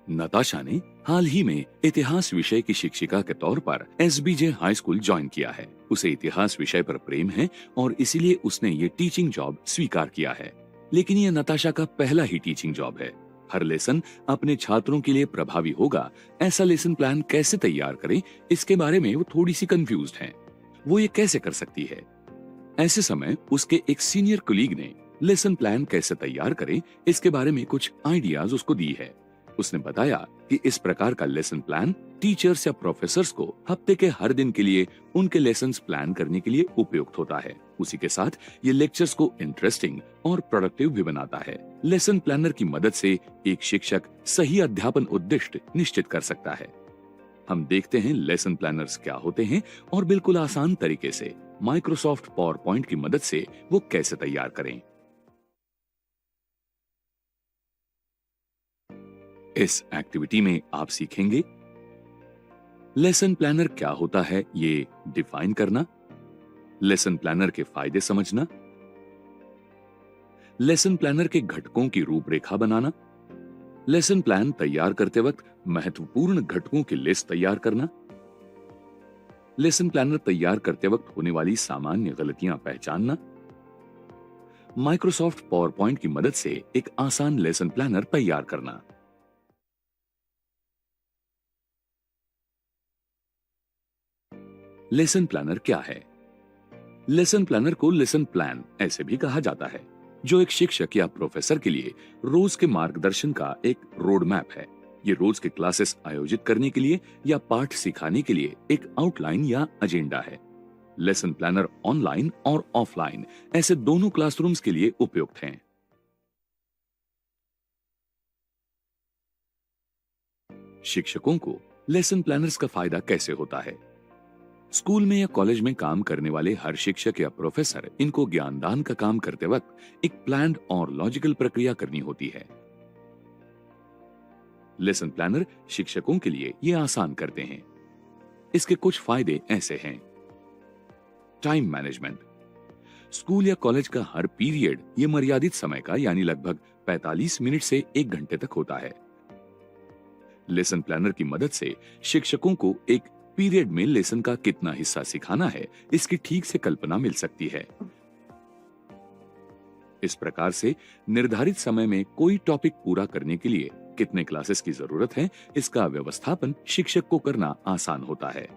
नताशा ने हाल ही में इतिहास विषय की शिक्षिका के तौर पर एसबीजे हाई स्कूल ज्वाइन किया है। उसे इतिहास विषय पर प्रेम है और इसीलिए उसने ये टीचिंग जॉब स्वीकार किया है। लेकिन ये नताशा का पहला ही टीचिंग जॉब है। हर लेसन अपने छात्रों के लिए प्रभावी होगा, ऐसा लेसन प्लान कैसे तैयार करें, इसके बारे में वो थोड़ी सी कंफ्यूज्ड है। वो ये कैसे कर सकती है? ऐसे समय उसके एक सीनियर कलीग ने लेसन प्लान कैसे तैयार करें, इसके बारे में कुछ आइडियाज उसको दी है। उसने बताया कि इस प्रकार का लेसन प्लान टीचर्स या प्रोफेसर्स को हफ्ते के हर दिन के लिए उनके लेसन्स प्लान करने के लिए उपयुक्त होता है। उसी के साथ ये लेक्चर्स को इंटरेस्टिंग और प्रोडक्टिव भी बनाता है। लेसन प्लानर की मदद से एक शिक्षक सही अध्यापन उद्दिष्ट निश्चित कर सकता है। हम देखते हैं लेसन प्लानर्स क्या होते हैं और बिल्कुल आसान तरीके से माइक्रोसॉफ्ट पावर पॉइंट की मदद से वो कैसे तैयार करें। इस एक्टिविटी में आप सीखेंगे लेसन प्लानर क्या होता है ये डिफाइन करना, लेसन प्लानर के फायदे समझना, लेसन प्लानर के घटकों की रूपरेखा बनाना, लेसन प्लान तैयार करते वक्त महत्वपूर्ण घटकों की लिस्ट तैयार करना, लेसन प्लानर तैयार करते वक्त होने वाली सामान्य गलतियां पहचानना, माइक्रोसॉफ्ट पावर पॉइंट की मदद से एक आसान लेसन प्लानर तैयार करना। लेसन प्लानर क्या है? लेसन प्लानर को लेसन प्लान ऐसे भी कहा जाता है, जो एक शिक्षक या प्रोफेसर के लिए रोज के मार्गदर्शन का एक रोड मैप है। ये रोज के क्लासेस आयोजित करने के लिए या पाठ सिखाने के लिए एक आउटलाइन या एजेंडा है। लेसन प्लानर ऑनलाइन और ऑफलाइन ऐसे दोनों क्लासरूम्स के लिए उपयुक्त हैं। शिक्षकों को लेसन प्लानर्स का फायदा कैसे होता है? स्कूल में या कॉलेज में काम करने वाले हर शिक्षक या प्रोफेसर इनको ज्ञानदान का काम करते वक्त एक प्लान्ड और लॉजिकल प्रक्रिया करनी होती है। लेसन प्लानर शिक्षकों के लिए ये आसान करते हैं। इसके कुछ फायदे ऐसे हैं। Time management. स्कूल या कॉलेज का हर पीरियड ये मर्यादित समय का यानी लगभग 45 मिनट से 1 घंटे तक होता है। लेसन प्लानर की मदद से शिक्षकों को एक पीरियड में लेसन का कितना हिस्सा सिखाना है, इसकी ठीक से कल्पना मिल सकती है। इस प्रकार से निर्धारित समय में कोई टॉपिक पूरा करने के लिए कितने क्लासेस की जरूरत है, इसका व्यवस्थापन शिक्षक को करना आसान होता है।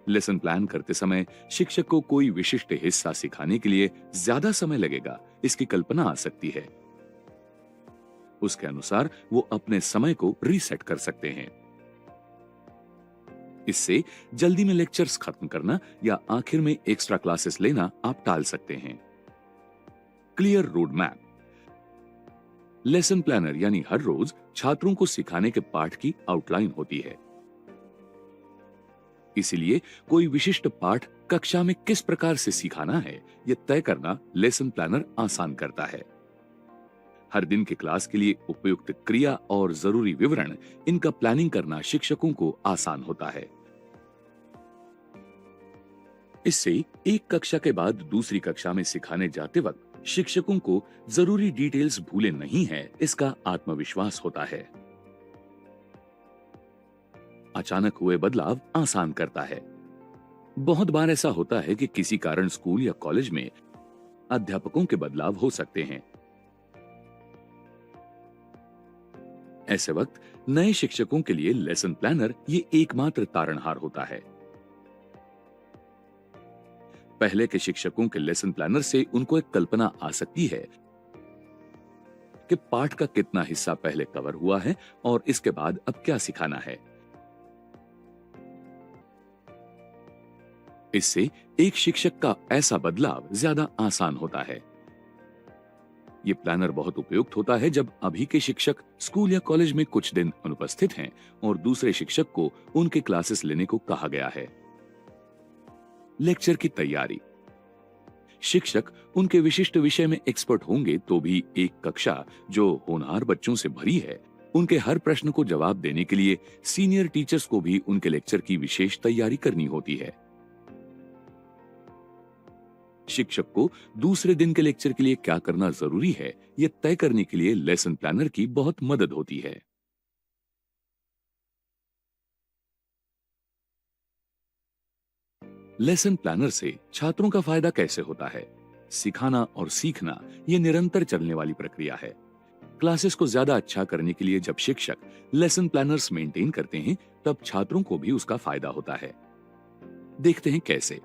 लेसन प्लान करते समय शिक्षक को कोई विशिष्ट हिस्सा सिखाने के लिए ज्यादा समय लगेगा, इसकी कल्पना आ सकती है। उसके अनुसार वो अपने समय को रीसेट कर सकते हैं। इससे जल्दी में लेक्चर्स खत्म करना या आखिर में एक्स्ट्रा क्लासेस लेना आप टाल सकते हैं। Clear road map. Lesson planner यानी हर रोज छात्रों को सिखाने के पाठ की आउटलाइन होती है। इसीलिए कोई विशिष्ट पाठ कक्षा में किस प्रकार से सिखाना है, यह तय करना लेसन प्लानर आसान करता है। हर दिन के क्लास के लिए उपयुक्त क्रिया और जरूरी विवरण, इनका प्लानिंग करना शिक्षकों को आसान होता है। इससे एक कक्षा के बाद दूसरी कक्षा में सिखाने जाते वक्त शिक्षकों को जरूरी डिटेल्स भूले नहीं है, इसका आत्मविश्वास होता है। अचानक हुए बदलाव आसान करता है। बहुत बार ऐसा होता है कि किसी कारण स्कूल या कॉलेज में अध्यापकों के बदलाव हो सकते हैं। ऐसे वक्त नए शिक्षकों के लिए लेसन प्लानर ये एकमात्र तारणहार होता है। पहले के शिक्षकों के लेसन प्लानर से उनको एक कल्पना आ सकती है कि पाठ का कितना हिस्सा पहले कवर हुआ है और इसके बाद अब क्या सिखाना है। इससे एक शिक्षक का ऐसा बदलाव ज्यादा आसान होता है। ये प्लानर बहुत उपयुक्त होता है जब अभी के शिक्षक स्कूल या कॉलेज में कुछ दिन अनुपस्थित हैं और दूसरे शिक्षक को उनके क्लासेस लेने को कहा गया है। लेक्चर की तैयारी। शिक्षक उनके विशिष्ट विषय में एक्सपर्ट होंगे तो भी एक कक्षा जो होनहार बच्चों से भरी है, उनके हर प्रश्न को जवाब देने के लिए सीनियर टीचर्स को भी उनके लेक्चर की विशेष तैयारी करनी होती है। शिक्षक को दूसरे दिन के लेक्चर के लिए क्या करना जरूरी है, यह तय करने के लिए लेसन प्लानर की बहुत मदद होती है। लेसन प्लानर से छात्रों का फायदा कैसे होता है? सिखाना और सीखना ये निरंतर चलने वाली प्रक्रिया है। क्लासेस को ज्यादा अच्छा करने के लिए जब शिक्षक लेसन प्लानर्स मेंटेन करते हैं, तब छात्रों को भी उसका फायदा होता है। देखते हैं कैसे।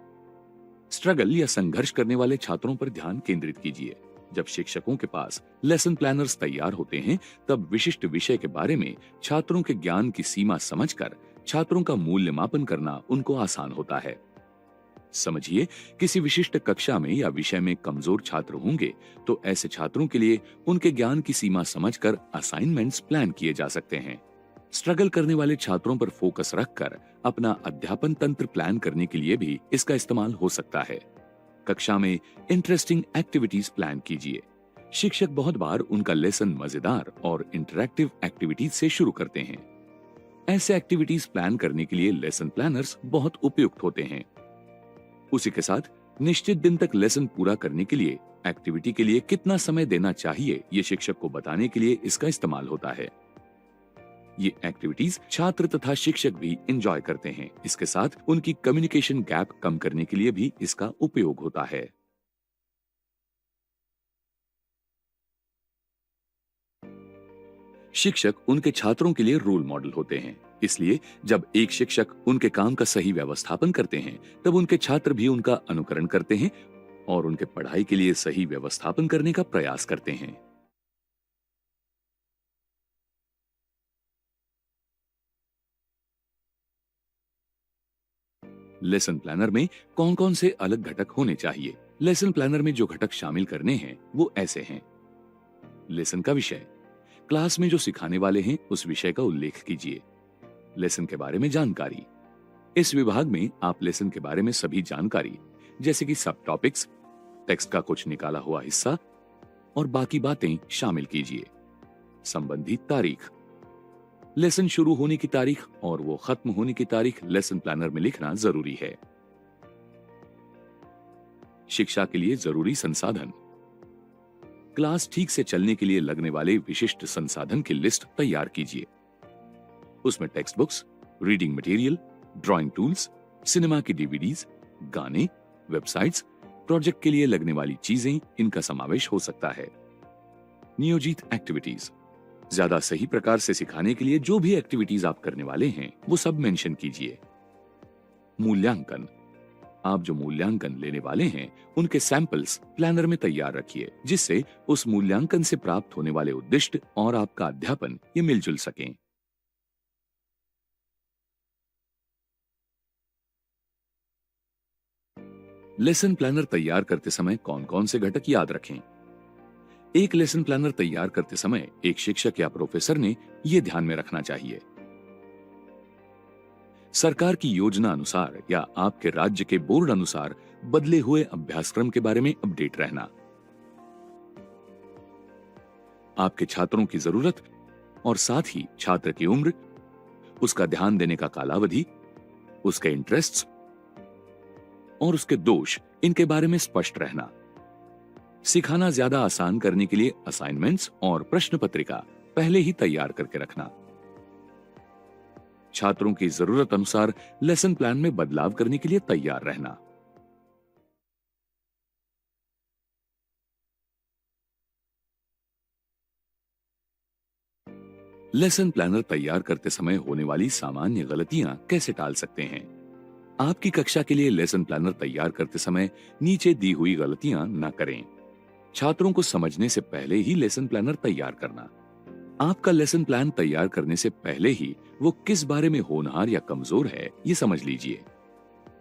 स्ट्रगल या संघर्ष करने वाले छात्रों पर ध्यान केंद्रित कीजिए। जब शिक्षकों के पास लेसन प्लानर्स तैयार होते हैं, तब विशिष्ट विषय के बारे में छात्रों के ज्ञान की सीमा समझकर छात्रों का मूल्यमापन करना उनको आसान होता है। समझिए, किसी विशिष्ट कक्षा में या विषय में कमजोर छात्र होंगे, तो ऐसे छात्रों के लिए उनके ज्ञान की सीमा समझकर असाइनमेंट्स प्लान किए जा सकते हैं। स्ट्रगल करने वाले छात्रों पर फोकस रखकर अपना अध्यापन तंत्र प्लान करने के लिए भी इसका इस्तेमाल हो सकता है। कक्षा में इंटरेस्टिंग एक्टिविटीज प्लान कीजिए। शिक्षक बहुत बार उनका लेसन मजेदार और इंटरैक्टिव एक्टिविटीज से शुरू करते हैं। ऐसे एक्टिविटीज प्लान करने के लिए लेसन प्लानर्स बहुत उपयुक्त होते हैं। उसी के साथ निश्चित दिन तक लेसन पूरा करने के लिए एक्टिविटी के लिए कितना समय देना चाहिए, ये शिक्षक को बताने के लिए इसका इस्तेमाल होता है। ये एक्टिविटीज छात्र तथा शिक्षक भी एंजॉय करते हैं। इसके साथ उनकी कम्युनिकेशन गैप कम करने के लिए भी इसका उपयोग होता है। शिक्षक उनके छात्रों के लिए रोल मॉडल होते हैं। इसलिए जब एक शिक्षक उनके काम का सही व्यवस्थापन करते हैं, तब उनके छात्र भी उनका अनुकरण करते हैं और उनके पढ़ाई के लिए सही व्यवस्थापन करने का प्रयास करते हैं। लेसन प्लानर में कौन कौन से अलग घटक होने चाहिए? लेसन प्लानर में जो घटक शामिल करने हैं वो ऐसे हैं। लेसन का विषय, क्लास में जो सिखाने वाले हैं उस विषय का उल्लेख कीजिए। लेसन के बारे में जानकारी, इस विभाग में आप लेसन के बारे में सभी जानकारी जैसे कि सब टॉपिक्स, टेक्स्ट का कुछ निकाला हुआ हिस्सा और बाकी बातें शामिल कीजिए। संबंधित तारीख, लेसन शुरू होने की तारीख और वो खत्म होने की तारीख लेसन प्लानर में लिखना जरूरी है। शिक्षा के लिए जरूरी संसाधन, क्लास ठीक से चलने के लिए लगने वाले विशिष्ट संसाधन की लिस्ट तैयार कीजिए। उसमें text books, reading material, drawing tools, cinema की डीवीडीज, गाने, वेबसाइट्स, प्रोजेक्ट के लिए लगने वाली चीजें, इनका समावेश हो सकता है। नियोजित एक्टिविटीज, ज्यादा सही प्रकार से सिखाने के लिए जो भी एक्टिविटीज आप करने वाले हैं वो सब मेंशन कीजिए। मूल्यांकन, आप जो मूल्यांकन लेने वाले हैं उनके सैंपल्स प्लानर में तैयार रखिए, जिससे उस मूल्यांकन से प्राप्त होने वाले उद्दिष्ट और आपका अध्यापन ये मिलजुल सकें। लेसन प्लानर तैयार करते समय कौन कौन से घटक याद रखें? एक लेसन प्लानर तैयार करते समय एक शिक्षक या प्रोफेसर ने यह ध्यान में रखना चाहिए। सरकार की योजना अनुसार या आपके राज्य के बोर्ड अनुसार बदले हुए अभ्यासक्रम के बारे में अपडेट रहना। आपके छात्रों की जरूरत और साथ ही छात्र की उम्र, उसका ध्यान देने का कालावधि, उसके इंटरेस्ट्स और उसके दोष, इनके बारे में स्पष्ट रहना। सिखाना ज्यादा आसान करने के लिए असाइनमेंट्स और प्रश्न पत्रिका पहले ही तैयार करके रखना। छात्रों की जरूरत अनुसार लेसन प्लान में बदलाव करने के लिए तैयार रहना। लेसन प्लानर तैयार करते समय होने वाली सामान्य गलतियां कैसे टाल सकते हैं? आपकी कक्षा के लिए लेसन प्लानर तैयार करते समय नीचे दी हुई गलतियां न करें। छात्रों को समझने से पहले ही लेसन प्लानर तैयार करना। आपका लेसन प्लान तैयार करने से पहले ही वो किस बारे में होनहार या कमजोर है ये समझ लीजिए।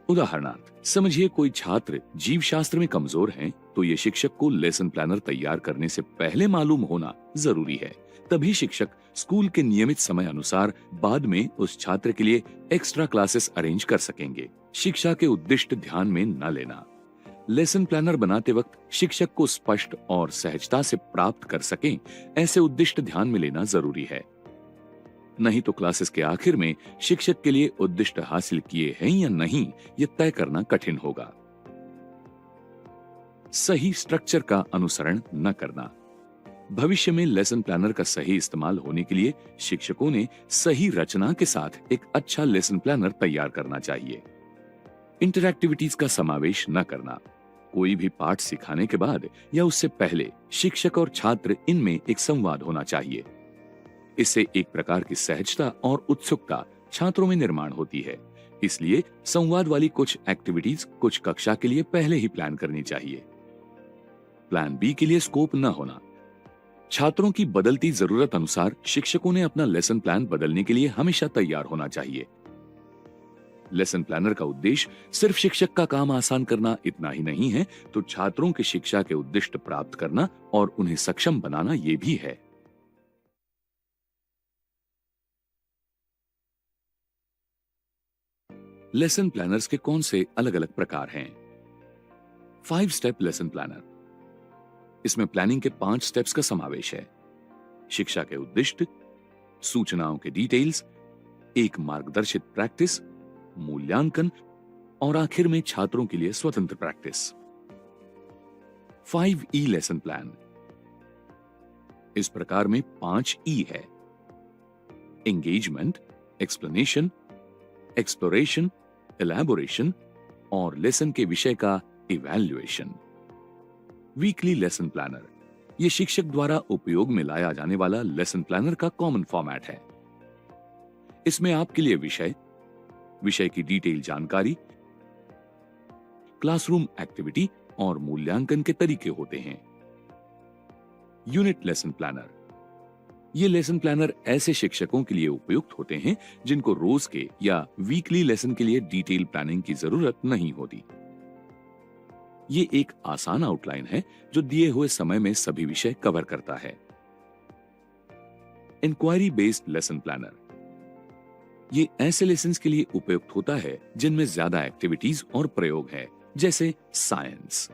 उदाहरणार्थ, समझिए कोई छात्र जीव शास्त्र में कमजोर है, तो ये शिक्षक को लेसन प्लानर तैयार करने से पहले मालूम होना जरूरी है। तभी शिक्षक स्कूल के नियमित समय अनुसार बाद में उस छात्र के लिए एक्स्ट्रा क्लासेस अरेंज कर सकेंगे। शिक्षा के उद्दिष्ट ध्यान में न लेना। लेसन प्लानर बनाते वक्त शिक्षक को स्पष्ट और सहजता से प्राप्त कर सकें, ऐसे उद्दिष्ट ध्यान में लेना जरूरी है। नहीं तो क्लासेस के आखिर में शिक्षक के लिए उद्दिष्ट हासिल किए हैं या नहीं, यह तय करना कठिन होगा। सही स्ट्रक्चर का अनुसरण न करना। भविष्य में लेसन प्लानर का सही इस्तेमाल होने के लिए शिक्षकों ने सही रचना के साथ एक अच्छा लेसन प्लानर तैयार करना चाहिए। इंटरैक्टिविटीज का समावेश न करना। कोई भी पाठ सिखाने के बाद या उससे पहले शिक्षक और छात्र इनमें एक संवाद होना चाहिए। इससे एक प्रकार की सहजता और उत्सुकता छात्रों में निर्माण होती है। इसलिए संवाद वाली कुछ एक्टिविटीज कुछ कक्षा के लिए पहले ही प्लान करनी चाहिए। प्लान बी के लिए स्कोप न होना। छात्रों की बदलती जरूरत अनुसार शिक्षकों ने अपना लेसन प्लान बदलने के लिए हमेशा तैयार होना चाहिए। लेसन प्लानर का उद्देश्य सिर्फ शिक्षक का काम आसान करना इतना ही नहीं है, तो छात्रों की शिक्षा के उद्दिष्ट प्राप्त करना और उन्हें सक्षम बनाना ये भी है। लेसन प्लानर्स के कौन से अलग अलग प्रकार हैं? 5 स्टेप लेसन प्लानर। इसमें प्लानिंग के 5 स्टेप्स का समावेश है। शिक्षा के उद्दिष्ट, सूचनाओं के डिटेल्स, एक मार्गदर्शित प्रैक्टिस, मूल्यांकन और आखिर में छात्रों के लिए स्वतंत्र प्रैक्टिस। 5E lesson plan. इस प्रकार में 5 E है। एंगेजमेंट, एक्सप्लेनेशन, एक्सप्लोरेशन, एलैबोरेशन और लेसन के विषय का इवैल्यूएशन। वीकली लेसन प्लानर, यह शिक्षक द्वारा उपयोग में लाया जाने वाला लेसन प्लानर का कॉमन फॉर्मेट है। इसमें आपके लिए विषय की डिटेल जानकारी, क्लासरूम एक्टिविटी और मूल्यांकन के तरीके होते हैं। यूनिट लेसन प्लानर, ये लेसन प्लानर ऐसे शिक्षकों के लिए उपयुक्त होते हैं जिनको रोज के या वीकली लेसन के लिए डिटेल प्लानिंग की जरूरत नहीं होती। ये एक आसान आउटलाइन है जो दिए हुए समय में सभी विषय कवर करता है। इंक्वायरी बेस्ड लेसन प्लानर, ये ऐसे लेसन्स के लिए उपयुक्त होता है जिनमें ज्यादा एक्टिविटीज और प्रयोग है, जैसे साइंस।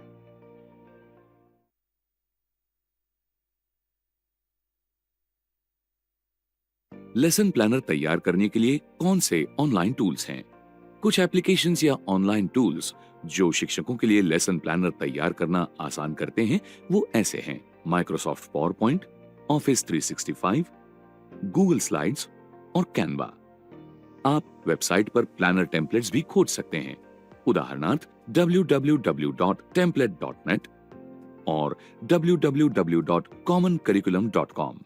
लेसन प्लानर तैयार करने के लिए कौन से ऑनलाइन टूल्स हैं? कुछ एप्लीकेशंस या ऑनलाइन टूल्स जो शिक्षकों के लिए लेसन प्लानर तैयार करना आसान करते हैं वो ऐसे हैं: Microsoft PowerPoint, office 365, Google slides और कैनवा। आप वेबसाइट पर प्लानर टेम्पलेट्स भी खोज सकते हैं, उदाहरणार्थ www.template.net और www.commoncurriculum.com।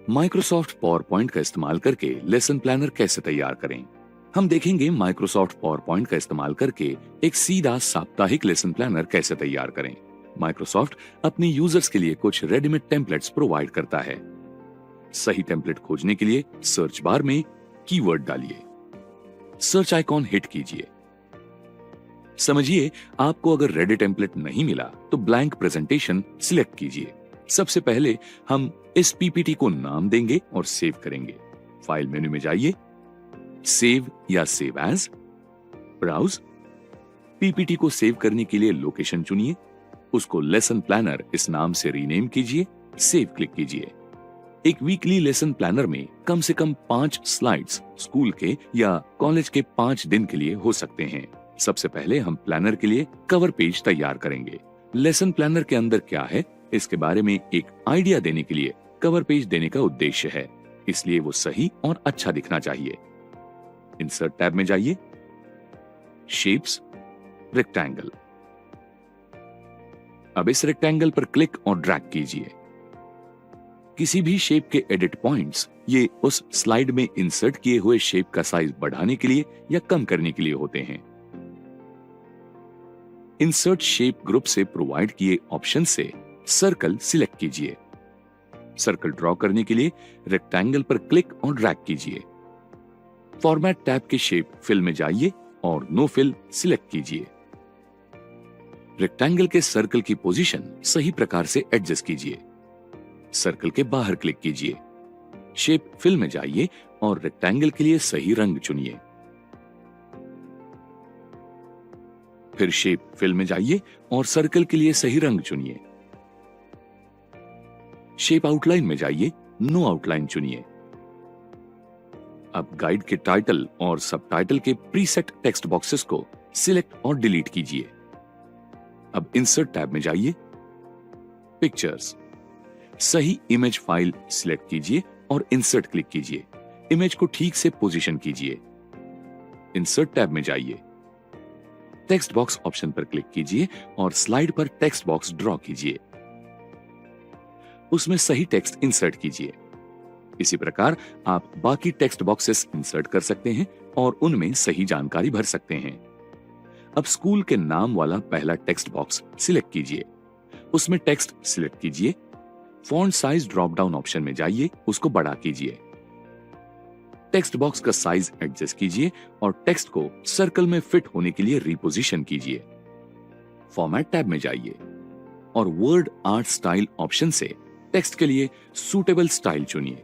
माइक्रोसॉफ्ट पावरपॉइंट का इस्तेमाल करके लेसन प्लानर कैसे तैयार करें? हम देखेंगे माइक्रोसॉफ्ट पावरपॉइंट का इस्तेमाल करके एक सीधा साप्ताहिक लेसन प्लानर कैसे तैयार करें। माइक्रोसॉफ्ट अपने यूजर्स के लिए कुछ रेडीमेड टेम्पलेट्स प्रोवाइड करता है। सही टेम्पलेट खोजने के लिए सर्च बार में कीवर्ड डालिए, सर्च आइकॉन हिट कीजिए। समझिए, आपको अगर रेडी टेम्पलेट नहीं मिला तो ब्लैंक प्रेजेंटेशन सिलेक्ट कीजिए। सबसे पहले हम इस पीपीटी को नाम देंगे और सेव करेंगे। फाइल मेन्यू में जाइए, सेव या सेव एज, ब्राउज। पीपीटी को सेव करने के लिए लोकेशन चुनिए, उसको लेसन प्लानर इस नाम से रीनेम कीजिए, सेव क्लिक कीजिए। एक वीकली लेसन प्लानर में कम से कम 5 स्लाइड्स स्कूल के या कॉलेज के 5 दिन के लिए हो सकते हैं। सबसे पहले हम प्लानर के लिए कवर पेज तैयार करेंगे। लेसन प्लानर के अंदर क्या है इसके बारे में एक आइडिया देने के लिए कवर पेज देने का उद्देश्य है, इसलिए वो सही और अच्छा दिखना चाहिए। इंसर्ट टैब में जाइए, शेप्स, रेक्टेंगल। अब इस रेक्टेंगल पर क्लिक और ड्रैग कीजिए। किसी भी शेप के एडिट पॉइंट्स ये उस स्लाइड में इंसर्ट किए हुए शेप का साइज बढ़ाने के लिए या कम करने के लिए होते हैं। इंसर्ट शेप ग्रुप से प्रोवाइड किए ऑप्शन से सर्कल सिलेक्ट कीजिए। सर्कल ड्रॉ करने के लिए रेक्टेंगल पर क्लिक और ड्रैग कीजिए। फॉर्मेट टैब के शेप फिल में जाइए और नो फिल सिलेक्ट कीजिए। रेक्टेंगल के सर्कल की पोजीशन सही प्रकार से एडजस्ट कीजिए। सर्कल के बाहर क्लिक कीजिए, शेप फिल में जाइए और रेक्टेंगल के लिए सही रंग चुनिए। फिर शेप फिल में जाइए और सर्कल के लिए सही रंग चुनिए। शेप आउटलाइन में जाइए, नो आउटलाइन चुनिए। अब गाइड के टाइटल और सबटाइटल के प्रीसेट टेक्स्ट बॉक्सेस को सिलेक्ट और डिलीट कीजिए। अब इंसर्ट टैब में जाइए, पिक्चर्स। सही इमेज फाइल सिलेक्ट कीजिए और इंसर्ट क्लिक कीजिए। इमेज को ठीक से पोजीशन कीजिए। इंसर्ट टैब में जाइए, टेक्स्ट बॉक्स ऑप्शन पर क्लिक कीजिए और स्लाइड पर टेक्स्ट बॉक्स ड्रॉ कीजिए। उसमें सही टेक्स्ट इंसर्ट कीजिए। इसी प्रकार आप बाकी टेक्स्ट बॉक्सेस इंसर्ट कर सकते हैं और उनमें सही जानकारी भर सकते हैं। अब स्कूल के नाम वाला पहला टेक्स्ट बॉक्स सिलेक्ट कीजिए। उसमें टेक्स्ट सिलेक्ट कीजिए। Font size drop down option में जाइए, उसको बड़ा कीजिए। टेक्स्ट बॉक्स का साइज एडजस्ट कीजिए और टेक्स्ट को सर्कल में फिट होने के लिए रिपोजिशन कीजिए। फॉर्मेट टैब में जाइए और वर्ड आर्ट स्टाइल ऑप्शन से टेक्स्ट के लिए सूटेबल स्टाइल चुनिए।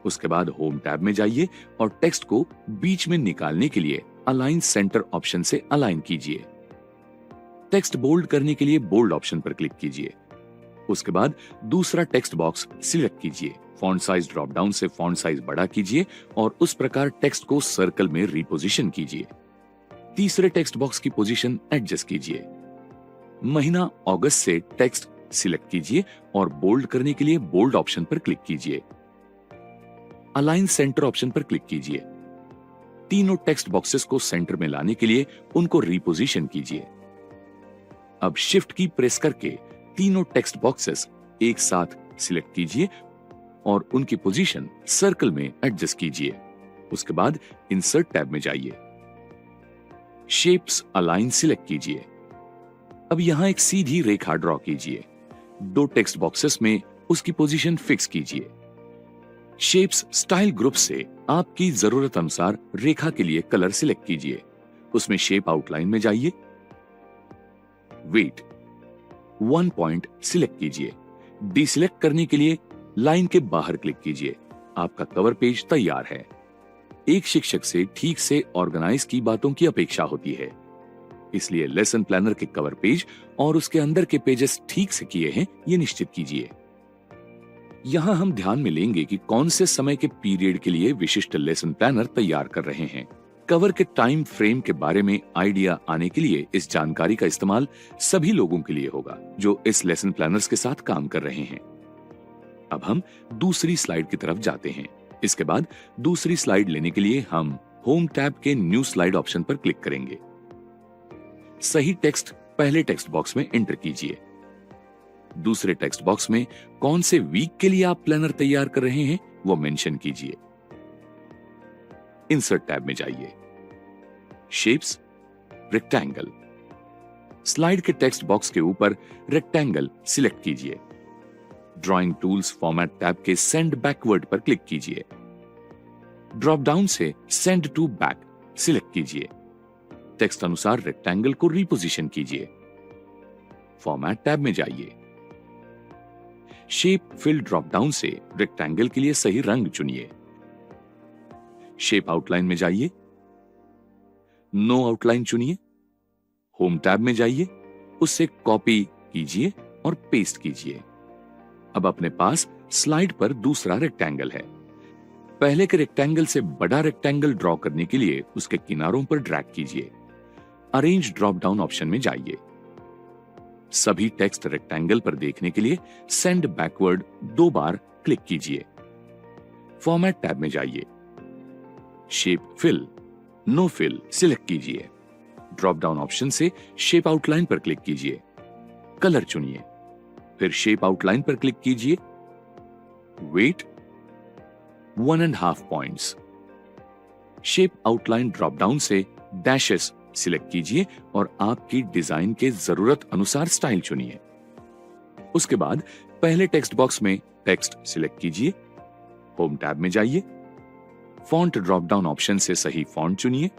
उसके बाद होम टैब में जाइए और टेक्स्ट को बीच में निकालने के लिए अलाइन सेंटर ऑप्शन से अलाइन कीजिए। टेक्स्ट बोल्ड करने के लिए बोल्ड ऑप्शन पर क्लिक कीजिए। उसके बाद दूसरा टेक्स्ट बॉक्स सिलेक्ट कीजिए। फॉन्ट साइज ड्रॉप डाउन से फॉन्ट साइज बड़ा कीजिए और उस प्रकार टेक्स्ट को सर्कल में रिपोजिशन कीजिए। तीसरे टेक्स्ट बॉक्स की पोजीशन एडजस्ट कीजिए। महीना अगस्त से टेक्स्ट सिलेक्ट कीजिए और बोल्ड करने के लिए बोल्ड ऑप्शन पर क्लिक कीजिए। अलाइन सेंटर ऑप्शन पर क्लिक कीजिए। तीनों टेक्स्ट बॉक्सेस को सेंटर में लाने के लिए उनको रिपोजिशन कीजिए। अब शिफ्ट की प्रेस करके तीनों टेक्स्ट बॉक्सेस एक साथ सिलेक्ट कीजिए और उनकी पोजीशन सर्कल में एडजस्ट कीजिए। उसके बाद इंसर्ट टैब में जाइए, शेप्स अलाइन सिलेक्ट कीजिए। अब यहां एक सीधी रेखा ड्रॉ कीजिए। दो टेक्स्ट बॉक्सेस में उसकी पोजीशन फिक्स कीजिए। शेप्स स्टाइल ग्रुप से आपकी जरूरत अनुसार रेखा के लिए कलर सिलेक्ट कीजिए। उसमें शेप आउटलाइन में जाइए, वेट 1 पॉइंट सिलेक्ट कीजिए। डिसिलेक्ट करने के लिए लाइन के बाहर क्लिक कीजिए। आपका कवर पेज तैयार है। एक शिक्षक से ठीक से ऑर्गेनाइज की बातों की अपेक्षा होती है, इसलिए लेसन प्लानर के कवर पेज और उसके अंदर के पेजेस ठीक से किए हैं, ये निश्चित कीजिए। यहां हम ध्यान में लेंगे कि कौन से समय के पीरियड के लिए विशिष्ट लेसन प्लानर तैयार कर रहे हैं। कवर के टाइम फ्रेम के बारे में आइडिया आने के लिए इस जानकारी का इस्तेमाल सभी लोगों के लिए होगा जो इस लेसन प्लानर्स के साथ काम कर रहे हैं। अब हम दूसरी स्लाइड की तरफ जाते हैं। इसके बाद दूसरी स्लाइड लेने के लिए हम होम टैब के न्यू स्लाइड ऑप्शन पर क्लिक करेंगे। सही टेक्स्ट पहले टेक्स्ट बॉक्स में एंटर कीजिए। दूसरे टेक्स्ट बॉक्स में कौन से वीक के लिए आप प्लानर तैयार कर रहे हैं वो मेंशन कीजिए। इंसर्ट टैब में जाइए, शेप्स रेक्टेंगल। स्लाइड के टेक्स्ट बॉक्स के ऊपर रेक्टेंगल सिलेक्ट कीजिए। ड्राइंग टूल्स फॉर्मेट टैब के सेंड बैकवर्ड पर क्लिक कीजिए। ड्रॉप डाउन से सेंड टू बैक सिलेक्ट कीजिए। टेक्स्ट अनुसार रेक्टेंगल को रिपोजिशन कीजिए। फॉर्मेट टैब में जाइए, शेप फिल ड्रॉप डाउन से रेक्टेंगल के लिए सही रंग चुनिए। शेप आउटलाइन में जाइए, नो आउटलाइन चुनिए। होम टैब में जाइए, उससे कॉपी कीजिए और पेस्ट कीजिए। अब अपने पास स्लाइड पर दूसरा रेक्टेंगल है। पहले के रेक्टेंगल से बड़ा रेक्टेंगल ड्रॉ करने के लिए उसके किनारों पर ड्रैग कीजिए। अरेंज ड्रॉप डाउन ऑप्शन में जाइए। सभी टेक्स्ट रेक्टेंगल पर देखने के लिए सेंड बैकवर्ड 2 बार क्लिक कीजिए। फॉर्मेट टैब में जाइए, shape fill no fill select कीजिए। ड्रॉप डाउन ऑप्शन से शेप आउटलाइन पर क्लिक कीजिए। कलर चुनिए, फिर शेप आउटलाइन पर क्लिक कीजिए। Weight 1.5 points. Shape outline drop down से डैशेस सिलेक्ट कीजिए और आपकी डिजाइन के जरूरत अनुसार स्टाइल चुनिए। उसके बाद पहले टेक्स्ट बॉक्स में टेक्स्ट सिलेक्ट कीजिए। होम टैब में जाइए, फॉन्ट ड्रॉप डाउन ऑप्शन से सही फॉन्ट चुनिए।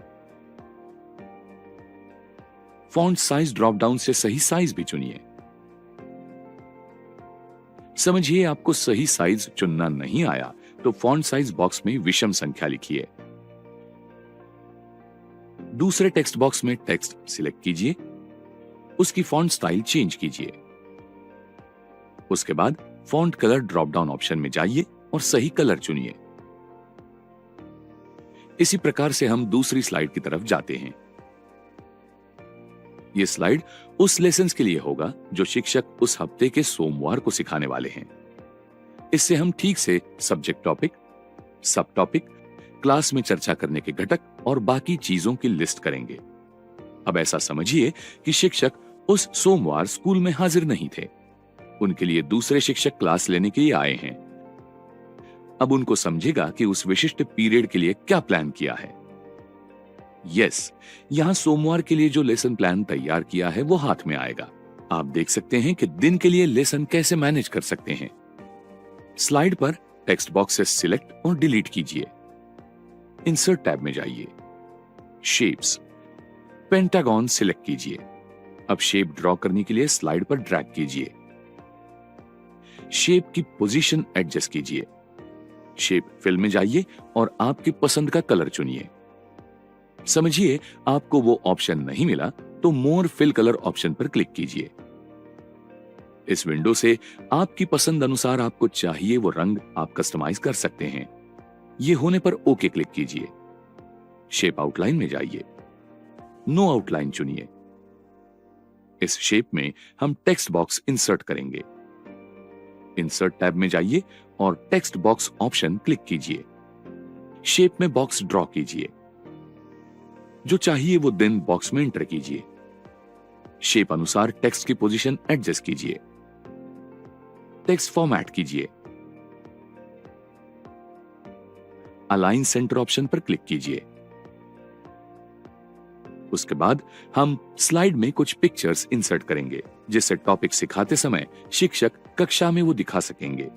फॉन्ट साइज ड्रॉप डाउन से सही साइज भी चुनिए। समझिए आपको सही साइज चुनना नहीं आया तो फॉन्ट साइज बॉक्स में विषम संख्या लिखिए। दूसरे टेक्स्ट बॉक्स में टेक्स्ट सिलेक्ट कीजिए, उसकी फॉन्ट स्टाइल चेंज कीजिए। उसके बाद font colour drop down option में जाइए और सही कलर चुनिए। इसी प्रकार से हम दूसरी स्लाइड की तरफ जाते हैं। ये स्लाइड उस लेसन्स के लिए होगा जो शिक्षक उस हफ्ते के सोमवार को सिखाने वाले हैं। इससे हम ठीक से सब्जेक्ट टॉपिक, सब टॉपिक, क्लास में चर्चा करने के घटक और बाकी चीजों की लिस्ट करेंगे। अब ऐसा समझिए कि शिक्षक उस सोमवार स्कूल में हाजिर नहीं थे। उनके लिए दूसरे शिक्षक क्लास लेने के लिए आए हैं। अब उनको समझेगा कि उस विशिष्ट पीरियड के लिए क्या प्लान किया है। यस, यहां सोमवार के लिए जो लेसन प्लान तैयार किया है वो हाथ में आएगा। आप देख सकते हैं कि दिन के लिए लेसन कैसे मैनेज कर सकते हैं। स्लाइड पर टेक्स्ट बॉक्सेस सिलेक्ट और डिलीट कीजिए। इंसर्ट टैब में जाइए, शेप्स, पेंटागन सिलेक्ट कीजिए। अब शेप ड्रॉ करने के लिए स्लाइड पर ड्रैग कीजिए। शेप की पोजीशन एडजस्ट कीजिए। शेप फिल में जाइए और आपकी पसंद का कलर चुनिए। समझिए आपको वो ऑप्शन नहीं मिला तो मोर फिल कलर ऑप्शन पर क्लिक कीजिए। इस विंडो से आपकी पसंद अनुसार आपको चाहिए वो रंग आप कस्टमाइज कर सकते हैं। ये होने पर ओके क्लिक कीजिए। शेप आउटलाइन में जाइए, नो आउटलाइन चुनिए। इस शेप में हम टेक्स्ट बॉक्स इंसर्ट करेंगे। इंसर्ट टैब में जाइए और टेक्स्ट बॉक्स ऑप्शन क्लिक कीजिए। शेप में बॉक्स ड्रॉ कीजिए। जो चाहिए वो दिन बॉक्स में एंटर कीजिए। शेप अनुसार टेक्स्ट की पोजीशन एडजस्ट कीजिए। टेक्स्ट फॉर्मेट कीजिए। अलाइन सेंटर ऑप्शन पर क्लिक कीजिए। उसके बाद हम स्लाइड में कुछ पिक्चर्स इंसर्ट करेंगे जिससे टॉपिक सिखाते समय शिक्षक कक्षा में वो दिखा सकेंगे।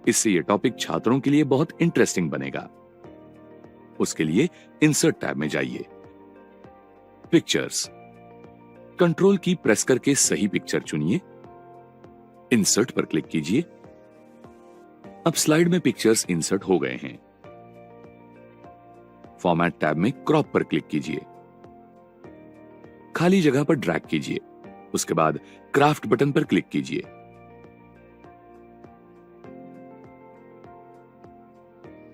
इससे यह टॉपिक छात्रों के लिए बहुत इंटरेस्टिंग बनेगा। उसके लिए इंसर्ट टैब में जाइए, पिक्चर्स, कंट्रोल की प्रेस करके सही पिक्चर चुनिए। इंसर्ट पर क्लिक कीजिए। अब स्लाइड में पिक्चर्स इंसर्ट हो गए हैं। फॉर्मेट टैब में क्रॉप पर क्लिक कीजिए। खाली जगह पर ड्रैग कीजिए। उसके बाद क्राफ्ट बटन पर क्लिक कीजिए।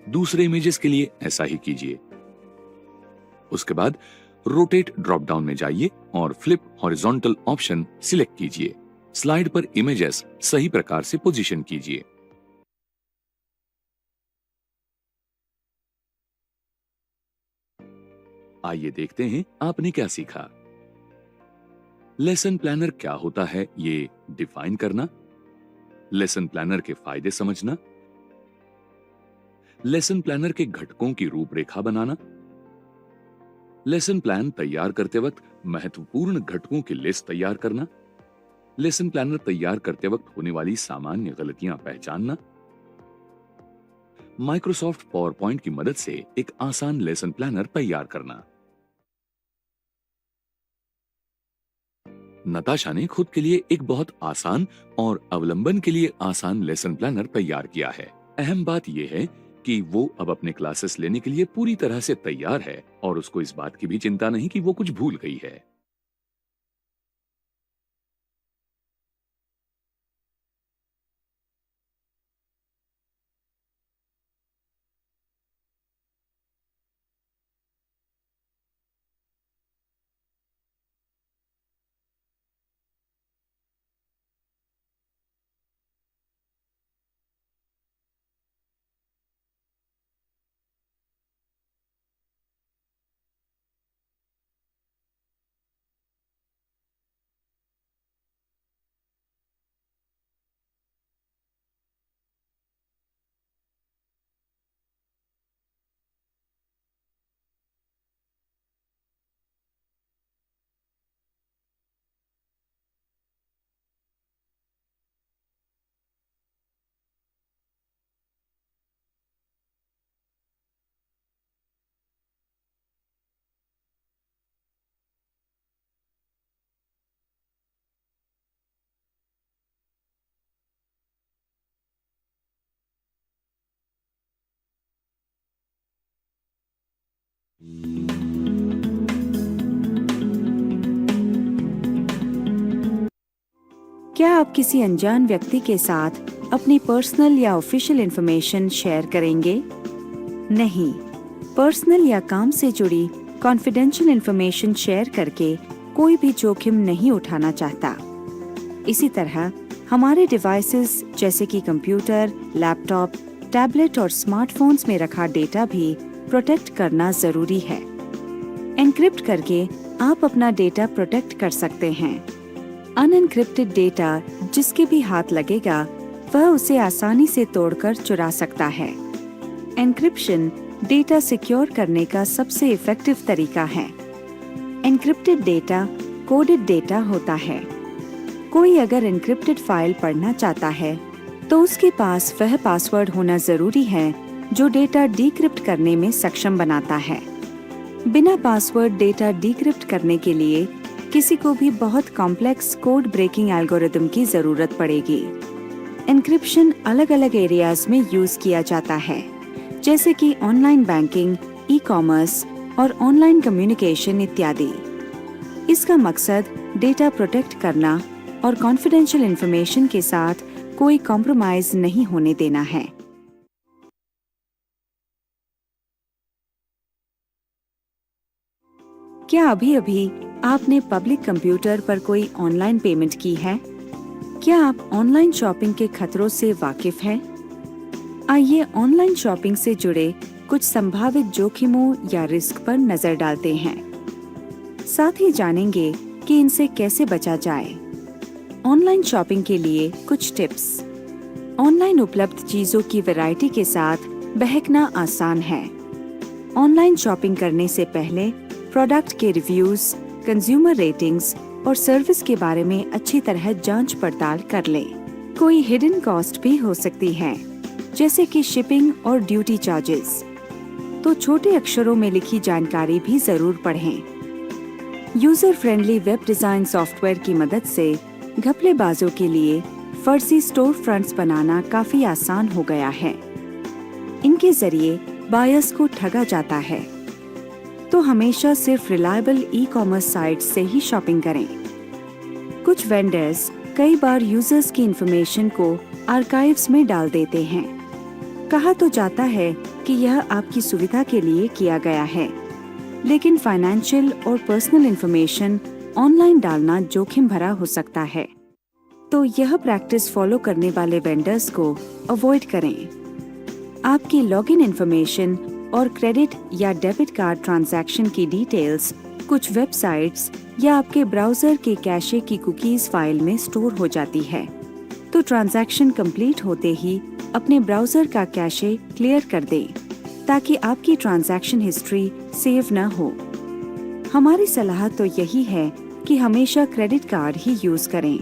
दूसरे इमेजेस के लिए ऐसा ही कीजिए। उसके बाद रोटेट ड्रॉप डाउन में जाइए और फ्लिप हॉरिजॉन्टल ऑप्शन सिलेक्ट कीजिए। स्लाइड पर इमेजेस सही प्रकार से पोजीशन कीजिए। आइए देखते हैं आपने क्या सीखा। लेसन प्लानर क्या होता है ये डिफाइन करना, लेसन प्लानर के फायदे समझना, लेसन प्लानर के घटकों की रूपरेखा बनाना, लेसन प्लान तैयार करते वक्त महत्वपूर्ण घटकों की लिस्ट तैयार करना, लेसन प्लानर तैयार करते वक्त होने वाली सामान्य गलतियां पहचानना, माइक्रोसॉफ्ट पावर पॉइंट की मदद से एक आसान लेसन प्लानर तैयार करना। नताशा ने खुद के लिए एक बहुत आसान और अवलंबन के लिए आसान लेसन प्लानर तैयार किया है। अहम बात यह है कि वो अब अपने क्लासेस लेने के लिए पूरी तरह से तैयार है और उसको इस बात की भी चिंता नहीं कि वो कुछ भूल गई है। क्या आप किसी अनजान व्यक्ति के साथ अपनी पर्सनल या ऑफिशियल इंफॉर्मेशन शेयर करेंगे? नहीं, पर्सनल या काम से जुड़ी कॉन्फिडेंशियल इंफॉर्मेशन शेयर करके कोई भी जोखिम नहीं उठाना चाहता। इसी तरह हमारे डिवाइसेस जैसे कि कंप्यूटर, लैपटॉप, टैबलेट और स्मार्टफोन्स में रखा डेटा भी प्रोटेक्ट करना जरूरी है। एनक्रिप्ट करके आप अपना डेटा प्रोटेक्ट कर सकते हैं। अनएनक्रिप्टेड डेटा जिसके भी हाथ लगेगा वह उसे आसानी से तोड़कर चुरा सकता है। एनक्रिप्शन डेटा सिक्योर करने का सबसे इफेक्टिव तरीका है। एनक्रिप्टेड डेटा कोडेड डेटा होता है। कोई अगर एनक्रिप्टेड फाइल पढ़ना चाहता है तो उसके पास वह पासवर्ड होना जरूरी है जो डेटा डिक्रिप्ट करने में सक्षम बनाता है। बिना पासवर्ड डेटा डिक्रिप्ट करने के लिए किसी को भी बहुत कॉम्प्लेक्स कोड ब्रेकिंग एल्गोरिदम की जरूरत पड़ेगी। एनक्रिप्शन अलग-अलग एरियाज में यूज किया जाता है, जैसे कि ऑनलाइन बैंकिंग, ई कॉमर्स और ऑनलाइन कम्युनिकेशन इत्यादि। इसका मकसद डेटा प्रोटेक्ट करना और कॉन्फिडेंशियल इंफॉर्मेशन के साथ कोई कॉम्प्रोमाइज नहीं होने देना है। क्या अभी-अभी आपने पब्लिक कंप्यूटर पर कोई ऑनलाइन पेमेंट की है? क्या आप ऑनलाइन शॉपिंग के खतरों से वाकिफ हैं? आइए ऑनलाइन शॉपिंग से जुड़े कुछ संभावित जोखिमों या रिस्क पर नजर डालते हैं। साथ ही जानेंगे कि इनसे कैसे बचा जाए। ऑनलाइन शॉपिंग के लिए कुछ टिप्स। ऑनलाइन उपलब्ध चीजों की वैरायटी के साथ बहकना आसान है। ऑनलाइन शॉपिंग करने से पहले प्रोडक्ट के रिव्यूज, कंज्यूमर रेटिंग्स और सर्विस के बारे में अच्छी तरह जांच पड़ताल कर लें। कोई हिडन कॉस्ट भी हो सकती है, जैसे कि शिपिंग और ड्यूटी चार्जेस, तो छोटे अक्षरों में लिखी जानकारी भी जरूर पढ़ें। User friendly web design software की मदद से घपलेबाजों के लिए फर्जी स्टोर फ्रंट्स बनाना काफी आसान हो गया है। इनके जरिए बायर्स को ठगा जाता है, तो हमेशा सिर्फ रिलायबल ई कॉमर्स साइट से ही शॉपिंग करें। कुछ वेंडर्स कई बार यूजर्स की इंफॉर्मेशन को आर्काइव्स में डाल देते हैं। कहा तो जाता है कि यह आपकी सुविधा के लिए किया गया है, लेकिन फाइनेंशियल और पर्सनल इंफॉर्मेशन ऑनलाइन डालना जोखिम भरा हो सकता है, तो यह प्रैक्टिस फॉलो करने वाले वेंडर्स को अवॉइड करें। आपकी लॉगिन इंफॉर्मेशन और क्रेडिट या डेबिट कार्ड ट्रांजैक्शन की डिटेल्स कुछ वेबसाइट्स या आपके ब्राउजर के कैशे की कुकीज फाइल में स्टोर हो जाती है, तो ट्रांजैक्शन कंप्लीट होते ही अपने ब्राउजर का कैशे क्लियर कर दें, ताकि आपकी ट्रांजैक्शन हिस्ट्री सेव न हो। हमारी सलाह तो यही है कि हमेशा क्रेडिट कार्ड ही यूज करें,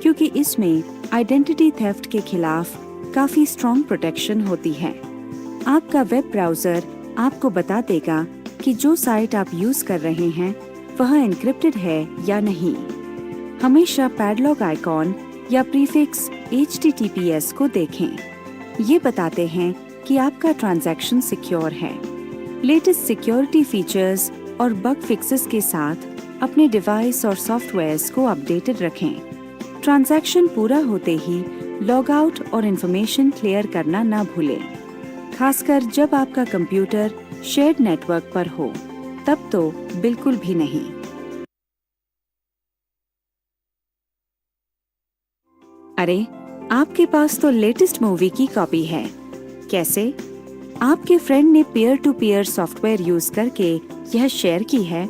क्योंकि इसमें आइडेंटिटी थेफ्ट के खिलाफ काफी स्ट्रॉन्ग प्रोटेक्शन होती है। आपका वेब ब्राउजर आपको बता देगा कि जो साइट आप यूज कर रहे हैं वह एन्क्रिप्टेड है या नहीं। हमेशा पैडलॉक आइकॉन या प्रीफिक्स HTTPS को देखें। ये बताते हैं कि आपका ट्रांजैक्शन सिक्योर है। लेटेस्ट सिक्योरिटी फीचर्स और बग फिक्सेस के साथ अपने डिवाइस और सॉफ्टवेयर्स को अपडेटेड रखें। ट्रांजैक्शन पूरा होते ही लॉग आउट और इन्फॉर्मेशन क्लियर करना ना भूलें, खासकर जब आपका कंप्यूटर शेयर्ड नेटवर्क पर हो, तब तो बिल्कुल भी नहीं। अरे, आपके पास तो लेटेस्ट मूवी की कॉपी है। कैसे? आपके फ्रेंड ने peer to peer software use करके यह शेयर की है।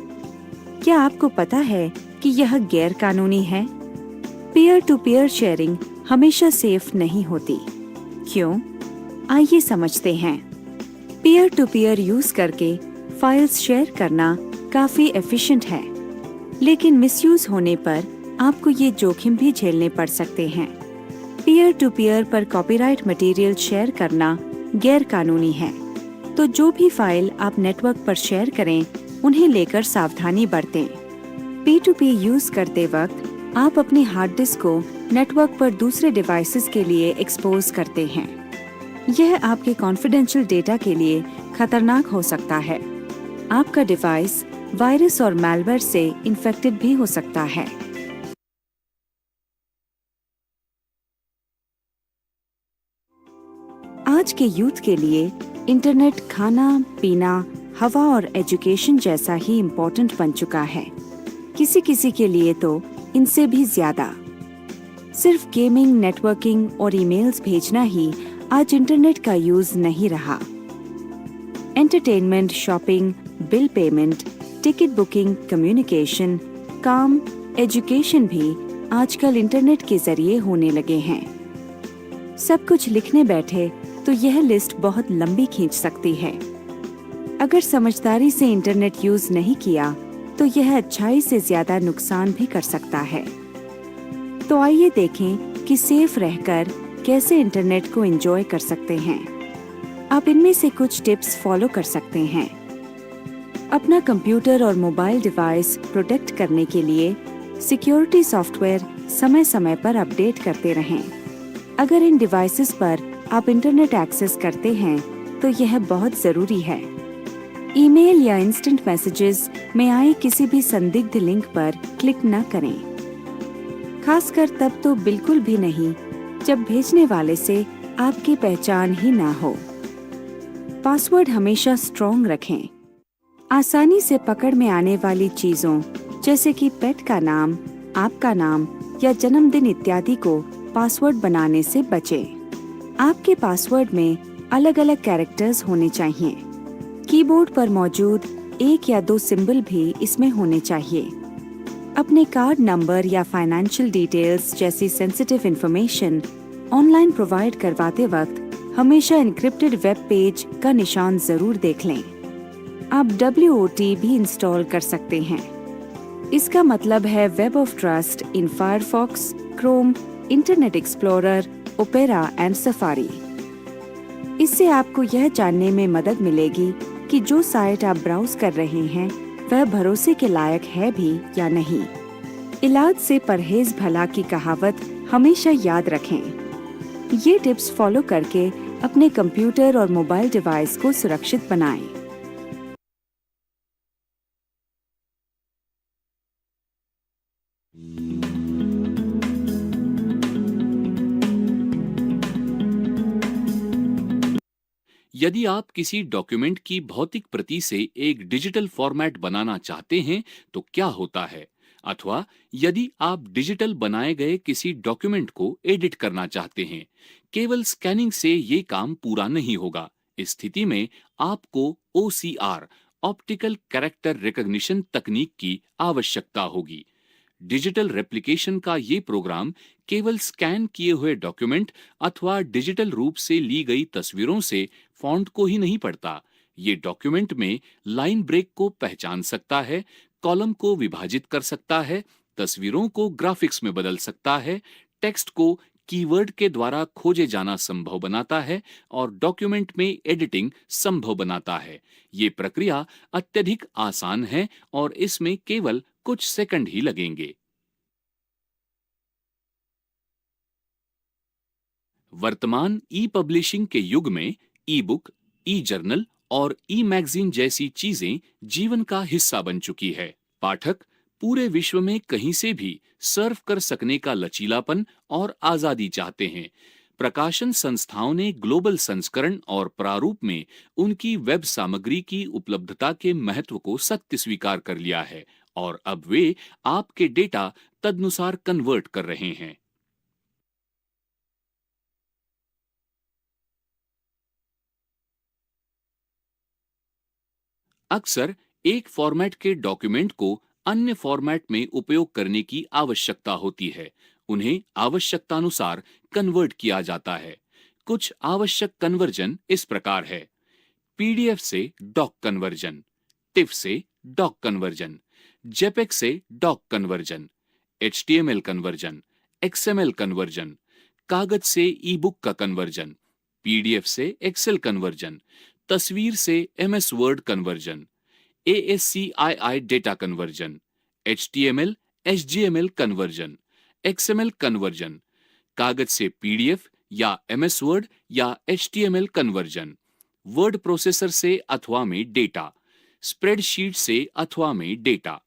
क्या आपको पता है कि यह गैर कानूनी है? पीयर टू पीयर शेयरिंग हमेशा सेफ नहीं होती। क्यों? आइए समझते हैं। पीयर टू पीयर यूज करके फाइल्स शेयर करना काफी एफिशिएंट है, लेकिन मिसयूज होने पर आपको ये जोखिम भी झेलने पड़ सकते हैं। पीयर टू पीयर पर कॉपीराइट मटेरियल शेयर करना गैर कानूनी है, तो जो भी फाइल आप नेटवर्क पर शेयर करें उन्हें लेकर सावधानी बरतें। P2P यूज करते वक्त आप अपनी हार्ड डिस्क को नेटवर्क पर दूसरे डिवाइसेस के लिए एक्सपोज करते हैं। यह आपके कॉन्फिडेंशियल डेटा के लिए खतरनाक हो सकता है। आपका डिवाइस वायरस और मैलवेयर से इन्फेक्टेड भी हो सकता है। आज के यूथ के लिए इंटरनेट खाना, पीना, हवा और एजुकेशन जैसा ही इम्पोर्टेंट बन चुका है। किसी किसी के लिए तो इनसे भी ज्यादा। सिर्फ गेमिंग, नेटवर्किंग और ईमेल्स भेजना ही आज इंटरनेट का यूज नहीं रहा। Entertainment, shopping, bill payment, ticket booking, communication, काम, एजुकेशन भी आजकल इंटरनेट के जरिए होने लगे हैं। सब कुछ लिखने बैठे तो यह लिस्ट बहुत लंबी खींच सकती है। अगर समझदारी से इंटरनेट यूज नहीं किया तो यह अच्छाई से ज्यादा नुकसान भी कर सकता है। तो आइए देखें कि सेफ रहकर कैसे इंटरनेट को एंजॉय कर सकते हैं। आप इनमें से कुछ टिप्स फॉलो कर सकते हैं। अपना कंप्यूटर और मोबाइल डिवाइस प्रोटेक्ट करने के लिए सिक्योरिटी सॉफ्टवेयर समय समय पर अपडेट करते रहें। अगर इन डिवाइसेस पर आप इंटरनेट एक्सेस करते हैं तो यह बहुत जरूरी है। ईमेल या इंस्टेंट मैसेजेस में आए किसी भी संदिग्ध लिंक पर क्लिक न करें। खासकर तब तो बिल्कुल भी नहीं जब भेजने वाले से आपकी पहचान ही ना हो। पासवर्ड हमेशा स्ट्रॉन्ग रखें। आसानी से पकड़ में आने वाली चीजों जैसे कि पेट का नाम, आपका नाम या जन्मदिन इत्यादि को पासवर्ड बनाने से बचें। आपके पासवर्ड में अलग अलग कैरेक्टर्स होने चाहिए। कीबोर्ड पर मौजूद एक या दो सिंबल भी इसमें होने चाहिए। अपने कार्ड नंबर या फाइनेंशियल डिटेल्स जैसी सेंसिटिव इंफॉर्मेशन ऑनलाइन प्रोवाइड करवाते वक्त हमेशा एन्क्रिप्टेड वेब पेज का निशान जरूर देख लें। आप WOT भी इंस्टॉल कर सकते हैं। इसका मतलब है web of trust in Firefox, Chrome, internet explorer, opera and safari. इससे आपको यह जानने में मदद मिलेगी कि जो साइट आप ब्राउज कर रहे हैं वह भरोसे के लायक है भी या नहीं। इलाज से परहेज भला की कहावत हमेशा याद रखें। ये टिप्स फॉलो करके अपने कंप्यूटर और मोबाइल डिवाइस को सुरक्षित बनाएं। यदि आप किसी डॉक्यूमेंट की भौतिक प्रति से एक डिजिटल फॉर्मेट बनाना चाहते हैं तो क्या होता है, अथवा यदि आप डिजिटल बनाए गए किसी डॉक्यूमेंट को एडिट करना चाहते हैं, केवल स्कैनिंग से ये काम पूरा नहीं होगा। इस स्थिति में आपको OCR, ऑप्टिकल कैरेक्टर रिकॉग्निशन तकनीक की आवश्यकता होगी। डिजिटल रेप्लिकेशन का ये प्रोग्राम केवल स्कैन किए हुए डॉक्यूमेंट अथवा डिजिटल रूप से ली गई तस्वीरों से फॉन्ट को ही नहीं पढ़ता। ये डॉक्यूमेंट में लाइन ब्रेक को पहचान सकता है, कॉलम को विभाजित कर सकता है, तस्वीरों को ग्राफिक्स में बदल सकता है, टेक्स्ट को कीवर्ड के द्वारा खोजे जाना संभव बनाता है और डॉक्यूमेंट में एडिटिंग संभव बनाता है। ये प्रक्रिया अत्यधिक आसान है और इसमें केवल कुछ सेकंड ही लगेंगे। वर्तमान ई पब्लिशिंग के युग में ई बुक, ई जर्नल और ई मैगजीन जैसी चीजें जीवन का हिस्सा बन चुकी है। पाठक पूरे विश्व में कहीं से भी सर्फ कर सकने का लचीलापन और आजादी चाहते हैं। प्रकाशन संस्थाओं ने ग्लोबल संस्करण और प्रारूप में उनकी वेब सामग्री की उपलब्धता के महत्व को सत्य स्वीकार कर लिया है और अब वे आपके डेटा तदनुसार कन्वर्ट कर रहे हैं। अक्सर एक फॉर्मेट के डॉक्यूमेंट को अन्य फॉर्मेट में उपयोग करने की आवश्यकता होती है। उन्हें आवश्यकतानुसार कन्वर्ट किया जाता है। कुछ आवश्यक कन्वर्जन इस प्रकार है: PDF से डॉक कन्वर्जन, टिफ से डॉक कन्वर्जन, जेपेग से doc conversion, HTML conversion, XML conversion, कागज से ई बुक का कन्वर्जन, PDF से एक्सेल कन्वर्जन, तस्वीर से MS Word conversion, ASCII data conversion, HTML HGML conversion, XML conversion, कागज से PDF या MS वर्ड या HTML कन्वर्जन, वर्ड प्रोसेसर से अथवा में डेटा, स्प्रेडशीट से अथवा में डेटा,